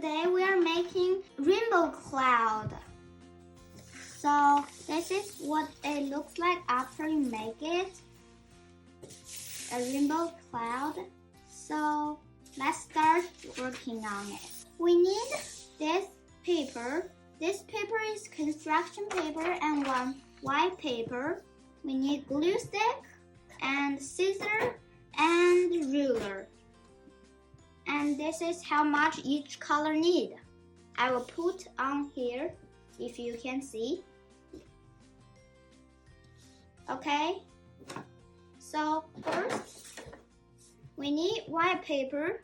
Today we are making rainbow cloud. So this is what it looks like after you make it. A rainbow cloud. So let's start working on it. We need this paper. This paper is construction paper and one white paper. We need glue stick and scissors and ruler. And this is how much each color need. I will put on here if you can see. Okay, so first we need white paper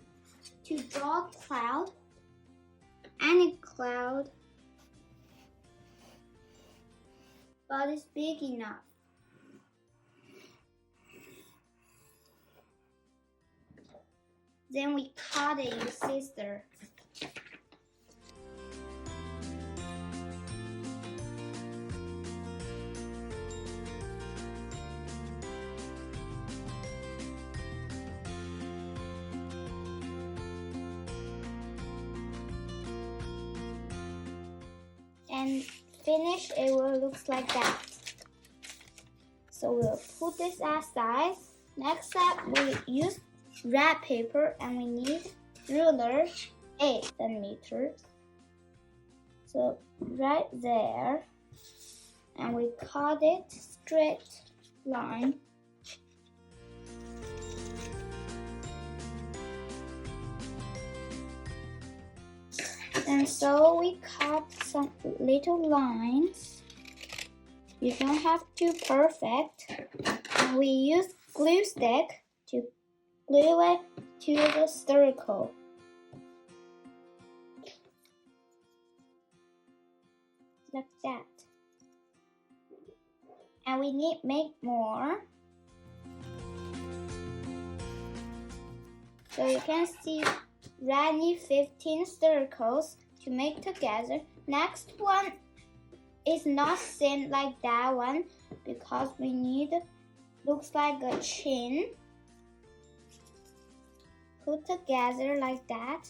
to draw cloud, any cloud, but it's big enough. Then we cut it with scissors. And finish, it will look like that. So we'll put this aside. Next step, we use red paper and we need ruler 8 centimeters. So right there, and we cut it straight line. And so we cut some little lines. You don't have to perfect. And we use glue stick to glue it to the circle. Like that. And we need make more. So you can see red need 15 circles to make together. Next one is not same like that one because we need looks like a chin. Put together like that.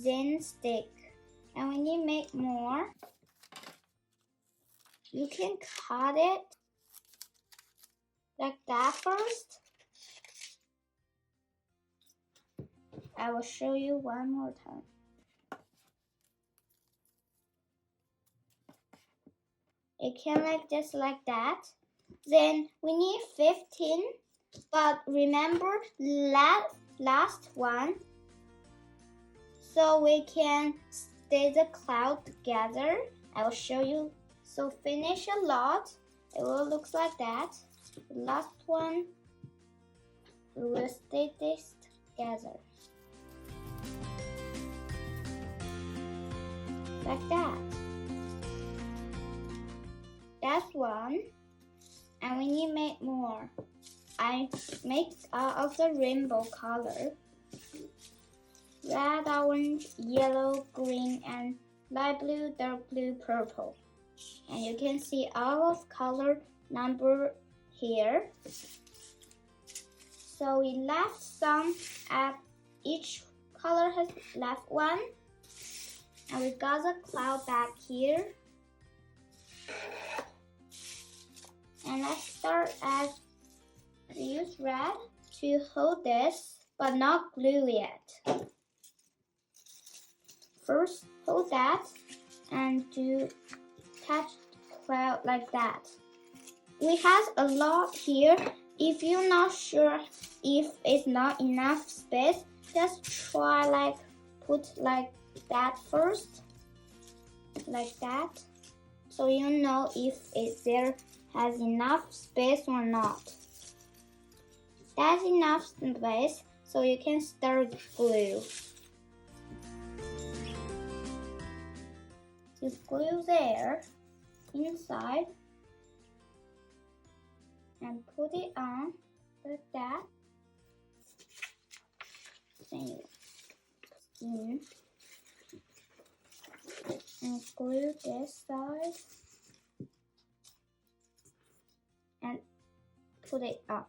Then stick. And we need make more. You can cut it like that first. I will show you one more time. It can like just like that. Then we need 15, but remember last one, so we can stay the cloud together. I will show you. So finish a lot. It will look like that. The last one, we will stay this together. Like that. That's one. And we need to make more. I make out of the rainbow color. Red, orange, yellow, green, and light blue, dark blue, purple. And you can see all of color number here. So we left some at each color has left one. And we got the cloud back here. And let's start as we use red to hold this, but not glue yet. First, hold that and do touch cloud like that. We have a lot here. If you're not sure if it's not enough space, just try like put like that first, like that, so you know if there has enough space or not. That's enough space, so you can start glue. Just glue there, inside, and put it on like that. Then you and glue this side and put it up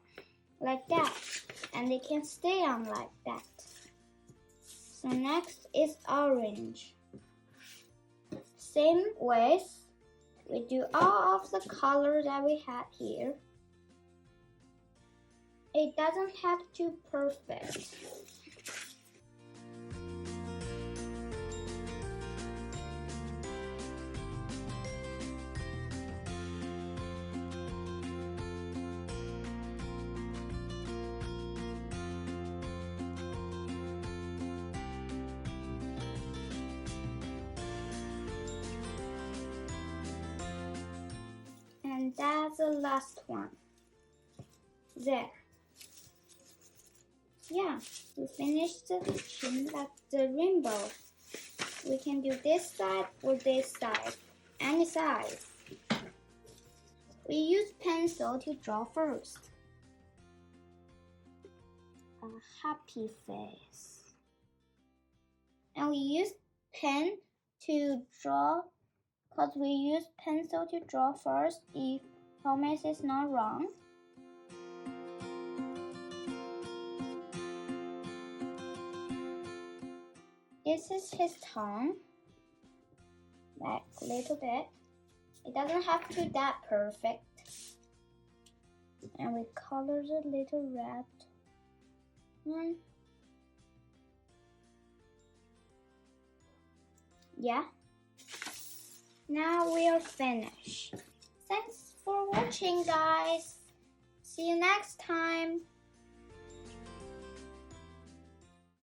like that, and they can stay on like that. So next is orange. Same ways, we do all of the colors that we have here. It doesn't have to be perfect. And that's the last one. There. Yeah, we finished the rainbow. We can do this side or this side, any size. We use pencil to draw first. A happy face. And we use pen to draw, because we use pencil to draw first if Thomas is not wrong. This is his tongue, like a little bit. It doesn't have to be that perfect. And we color the little red one. Yeah. Now we are finished. Thanks for watching, guys. See you next time.